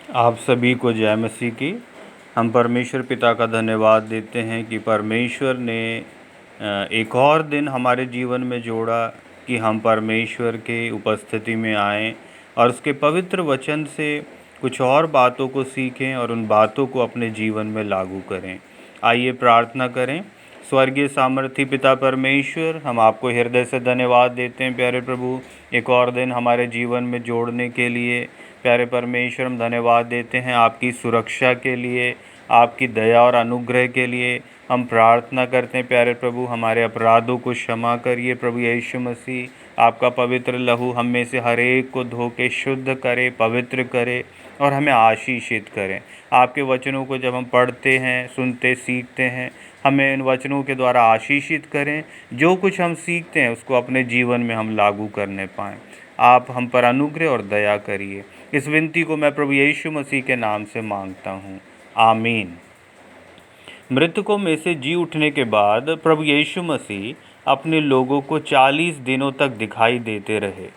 आप सभी को जय मसीह की। हम परमेश्वर पिता का धन्यवाद देते हैं कि परमेश्वर ने एक और दिन हमारे जीवन में जोड़ा कि हम परमेश्वर के उपस्थिति में आएं और उसके पवित्र वचन से कुछ और बातों को सीखें और उन बातों को अपने जीवन में लागू करें। आइए प्रार्थना करें। स्वर्गीय सामर्थी पिता परमेश्वर, हम आपको हृदय से धन्यवाद देते हैं प्यारे प्रभु, एक और दिन हमारे जीवन में जोड़ने के लिए। प्यारे परमेश्वर, हम धन्यवाद देते हैं आपकी सुरक्षा के लिए, आपकी दया और अनुग्रह के लिए। हम प्रार्थना करते हैं प्यारे प्रभु, हमारे अपराधों को क्षमा करिए प्रभु यीशु मसीह। आपका पवित्र लहू हम में से हर एक को धो के शुद्ध करे, पवित्र करे और हमें आशीषित करें। आपके वचनों को जब हम पढ़ते हैं, सुनते, सीखते हैं, हमें इन वचनों के द्वारा आशीषित करें। जो कुछ हम सीखते हैं उसको अपने जीवन में हम लागू करने पाएँ। आप हम पर अनुग्रह और दया करिए। इस विनती को मैं प्रभु यीशु मसीह के नाम से मांगता हूँ, आमीन। मृतकों में से जी उठने के बाद प्रभु यीशु मसीह अपने लोगों को 40 दिनों तक दिखाई देते रहे।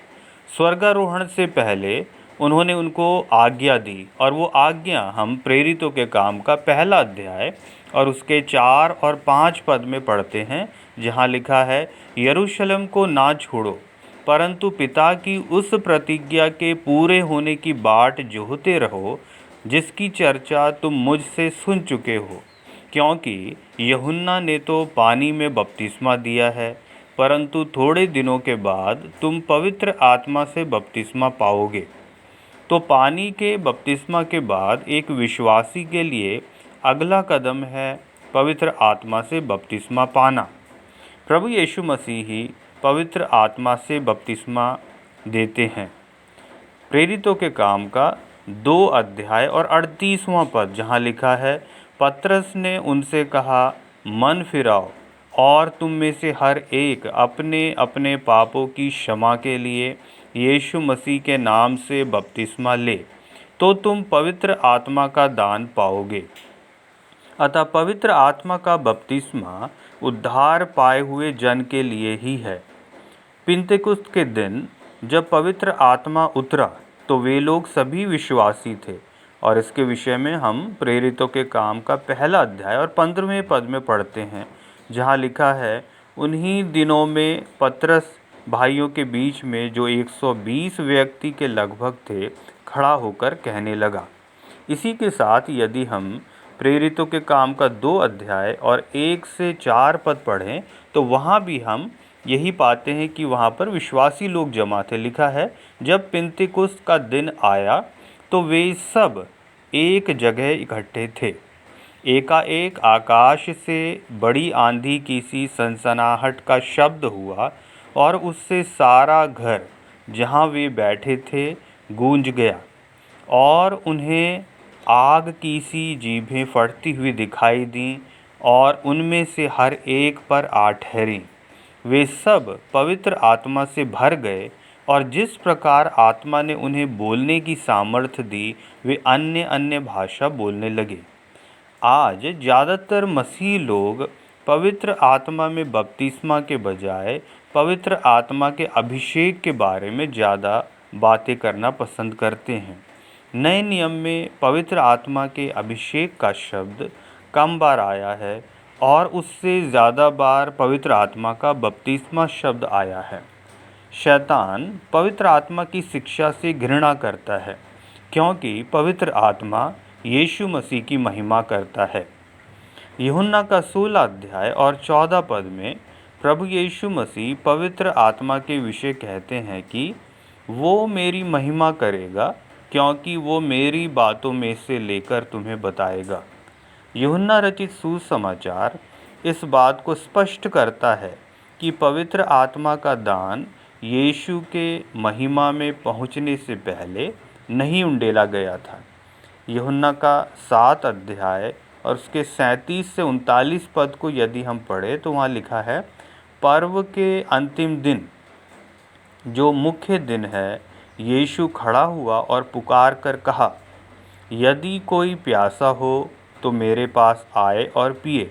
स्वर्गारोहण से पहले उन्होंने उनको आज्ञा दी, और वो आज्ञा हम प्रेरितों के काम का पहला अध्याय और उसके 4 और 5 पद में पढ़ते हैं, जहाँ लिखा है, यरूशलेम को ना छोड़ो, परंतु पिता की उस प्रतिज्ञा के पूरे होने की बाट जोहते रहो जिसकी चर्चा तुम मुझसे सुन चुके हो। क्योंकि यूहन्ना ने तो पानी में बपतिस्मा दिया है, परंतु थोड़े दिनों के बाद तुम पवित्र आत्मा से बपतिस्मा पाओगे। तो पानी के बपतिस्मा के बाद एक विश्वासी के लिए अगला कदम है पवित्र आत्मा से बपतिस्मा पाना। प्रभु यीशु मसीह ही पवित्र आत्मा से बपतिस्मा देते हैं। प्रेरितों के काम का 2 अध्याय और 38वां पद, जहाँ लिखा है, पतरस ने उनसे कहा, मन फिराओ और तुम में से हर एक अपने अपने पापों की क्षमा के लिए यीशु मसीह के नाम से बपतिस्मा ले, तो तुम पवित्र आत्मा का दान पाओगे। अतः पवित्र आत्मा का बपतिस्मा उद्धार पाए हुए जन के लिए ही है। पिंतेकुस्त के दिन जब पवित्र आत्मा उतरा तो वे लोग सभी विश्वासी थे, और इसके विषय में हम प्रेरितों के काम का पहला अध्याय और 15वें पद में पढ़ते हैं, जहाँ लिखा है, उन्हीं दिनों में पतरस भाइयों के बीच में, जो 120 व्यक्ति के लगभग थे, खड़ा होकर कहने लगा। इसी के साथ यदि हम प्रेरितों के काम का 2 अध्याय और 1 से 4 पद पढ़ें तो वहाँ भी हम यही पाते हैं कि वहाँ पर विश्वासी लोग जमा थे। लिखा है, जब पिंतेकुस्त का दिन आया तो वे सब एक जगह इकट्ठे थे। एकाएक आकाश से बड़ी आंधी की सी सनसनाहट का शब्द हुआ, और उससे सारा घर जहाँ वे बैठे थे गूंज गया, और उन्हें आग की सी जीभें फटती हुई दिखाई दीं, और उनमें से हर एक पर आ ठहरीं। वे सब पवित्र आत्मा से भर गए, और जिस प्रकार आत्मा ने उन्हें बोलने की सामर्थ्य दी, वे अन्य अन्य भाषा बोलने लगे। आज ज़्यादातर मसीह लोग पवित्र आत्मा में बपतिस्मा के बजाय पवित्र आत्मा के अभिषेक के बारे में ज़्यादा बातें करना पसंद करते हैं। नए नियम में पवित्र आत्मा के अभिषेक का शब्द कम बार आया है, और उससे ज़्यादा बार पवित्र आत्मा का बपतिस्मा शब्द आया है। शैतान पवित्र आत्मा की शिक्षा से घृणा करता है, क्योंकि पवित्र आत्मा यीशु मसीह की महिमा करता है। यूहन्ना का 16 अध्याय और 14 पद में प्रभु यीशु मसीह पवित्र आत्मा के विषय कहते हैं कि वो मेरी महिमा करेगा, क्योंकि वो मेरी बातों में से लेकर तुम्हें बताएगा। यूहन्ना रचित सुसमाचार इस बात को स्पष्ट करता है कि पवित्र आत्मा का दान यीशु के महिमा में पहुंचने से पहले नहीं उंडेला गया था। यूहन्ना का 7 अध्याय और उसके 37 से 39 पद को यदि हम पढ़ें तो वहाँ लिखा है, पर्व के अंतिम दिन, जो मुख्य दिन है, यीशु खड़ा हुआ और पुकार कर कहा, यदि कोई प्यासा हो तो मेरे पास आए और पिए।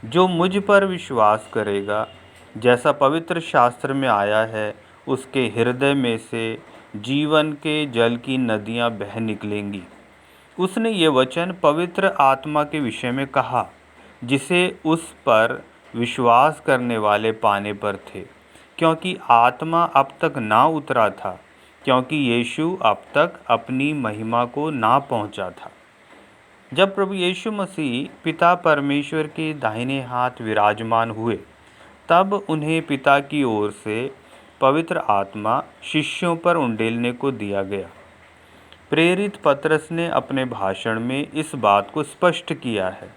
जो मुझ पर विश्वास करेगा, जैसा पवित्र शास्त्र में आया है, उसके हृदय में से जीवन के जल की नदियाँ बह निकलेंगी। उसने ये वचन पवित्र आत्मा के विषय में कहा, जिसे उस पर विश्वास करने वाले पाने पर थे, क्योंकि आत्मा अब तक ना उतरा था, क्योंकि यीशु अब तक अपनी महिमा को ना पहुंचा था। जब प्रभु यीशु मसीह पिता परमेश्वर के दाहिने हाथ विराजमान हुए, तब उन्हें पिता की ओर से पवित्र आत्मा शिष्यों पर उंडेलने को दिया गया। प्रेरित पतरस ने अपने भाषण में इस बात को स्पष्ट किया है।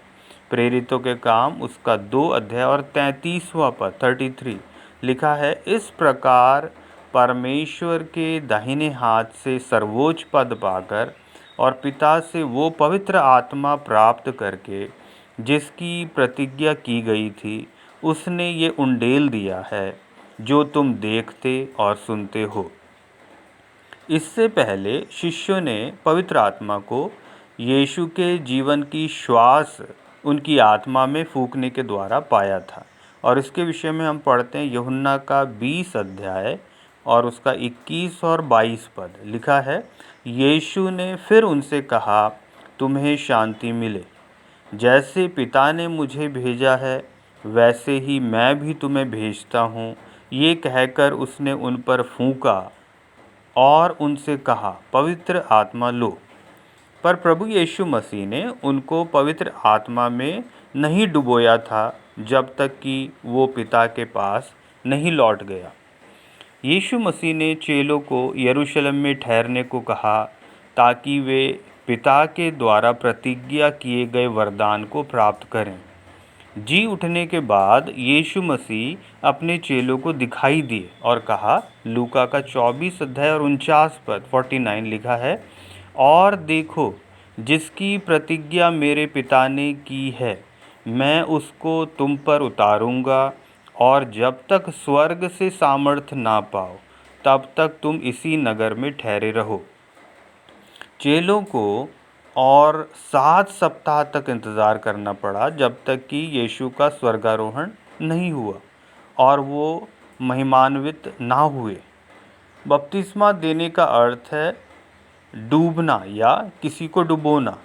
प्रेरितों के काम उसका 2 अध्याय और 33वां पद 33 लिखा है, इस प्रकार परमेश्वर के दाहिने हाथ से सर्वोच्च पद पाकर और पिता से वो पवित्र आत्मा प्राप्त करके जिसकी प्रतिज्ञा की गई थी, उसने ये उंडेल दिया है जो तुम देखते और सुनते हो। इससे पहले शिष्यों ने पवित्र आत्मा को यीशु के जीवन की श्वास उनकी आत्मा में फूंकने के द्वारा पाया था। और इसके विषय में हम पढ़ते हैं यूहन्ना का 20 अध्याय और उसका 21 और 22 पद लिखा है, यीशु ने फिर उनसे कहा, तुम्हें शांति मिले। जैसे पिता ने मुझे भेजा है, वैसे ही मैं भी तुम्हें भेजता हूँ। ये कहकर उसने उन पर फूंका और उनसे कहा, पवित्र आत्मा लो। पर प्रभु यीशु मसीह ने उनको पवित्र आत्मा में नहीं डुबोया था जब तक कि वो पिता के पास नहीं लौट गया। यीशु मसीह ने चेलों को यरूशलेम में ठहरने को कहा ताकि वे पिता के द्वारा प्रतिज्ञा किए गए वरदान को प्राप्त करें। जी उठने के बाद यीशु मसीह अपने चेलों को दिखाई दिए और कहा, लूका का 24 अध्याय और 49 पद 49 लिखा है, और देखो, जिसकी प्रतिज्ञा मेरे पिता ने की है, मैं उसको तुम पर उतारूंगा, और जब तक स्वर्ग से सामर्थ ना पाओ, तब तक तुम इसी नगर में ठहरे रहो। चेलों को और 7 सप्ताह तक इंतज़ार करना पड़ा जब तक कि यीशु का स्वर्गारोहण नहीं हुआ और वो महिमान्वित ना हुए। बपतिस्मा देने का अर्थ है डूबना या किसी को डुबोना।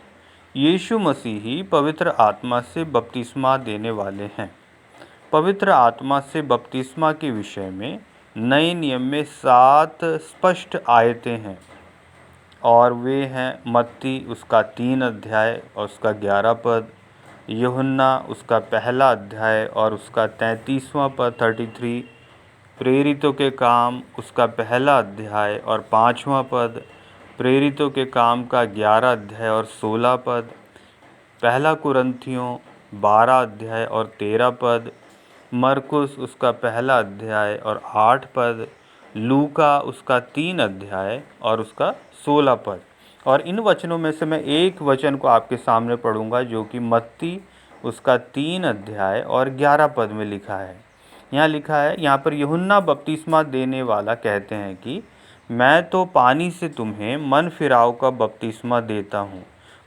यीशु मसीह ही पवित्र आत्मा से बपतिस्मा देने वाले हैं। पवित्र आत्मा से बपतिस्मा के विषय में नए नियम में 7 स्पष्ट आयतें हैं और वे हैं मत्ती उसका 3 अध्याय और उसका 11 पद, यूहन्ना उसका 1 अध्याय और उसका 33वां पद 33, प्रेरितों के काम उसका 1 अध्याय और 5वां पद, प्रेरितों के काम का 11 अध्याय और 16 पद, 1 कुरिन्थियों 12 अध्याय और 13 पद, मरकुस उसका 1 अध्याय और 8 पद, लूका उसका 3 अध्याय और उसका 16 पद। और इन वचनों में से मैं एक वचन को आपके सामने पढ़ूंगा जो कि मत्ती उसका 3 अध्याय और 11 पद में लिखा है। यहाँ लिखा है, यहाँ पर यूहन्ना बपतिस्मा देने वाला कहते हैं कि मैं तो पानी से तुम्हें मन फिराव का बपतिस्मा देता हूँ,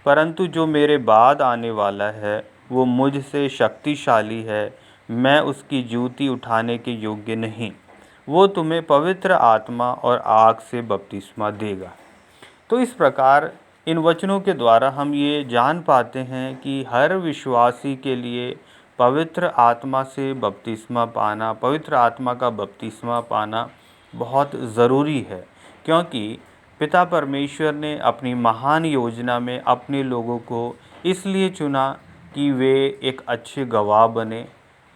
परंतु जो मेरे बाद आने वाला है वो मुझसे शक्तिशाली है, मैं उसकी जूती उठाने के योग्य नहीं। वो तुम्हें पवित्र आत्मा और आग से बपतिस्मा देगा। तो इस प्रकार इन वचनों के द्वारा हम ये जान पाते हैं कि हर विश्वासी के लिए पवित्र आत्मा से बपतिस्मा पाना, पवित्र आत्मा का बपतिस्मा पाना बहुत ज़रूरी है, क्योंकि पिता परमेश्वर ने अपनी महान योजना में अपने लोगों को इसलिए चुना कि वे एक अच्छे गवाह बने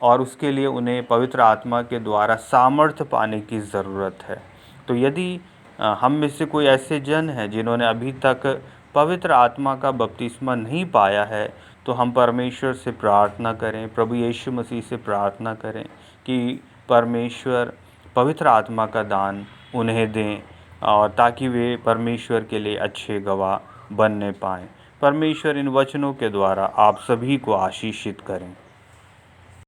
और उसके लिए उन्हें पवित्र आत्मा के द्वारा सामर्थ्य पाने की ज़रूरत है। तो यदि हम में से कोई ऐसे जन हैं जिन्होंने अभी तक पवित्र आत्मा का बपतिस्मा नहीं पाया है, तो हम परमेश्वर से प्रार्थना करें, प्रभु यीशु मसीह से प्रार्थना करें कि परमेश्वर पवित्र आत्मा का दान उन्हें दें और ताकि वे परमेश्वर के लिए अच्छे गवाह बनने पाएँ। परमेश्वर इन वचनों के द्वारा आप सभी को आशीषित करें।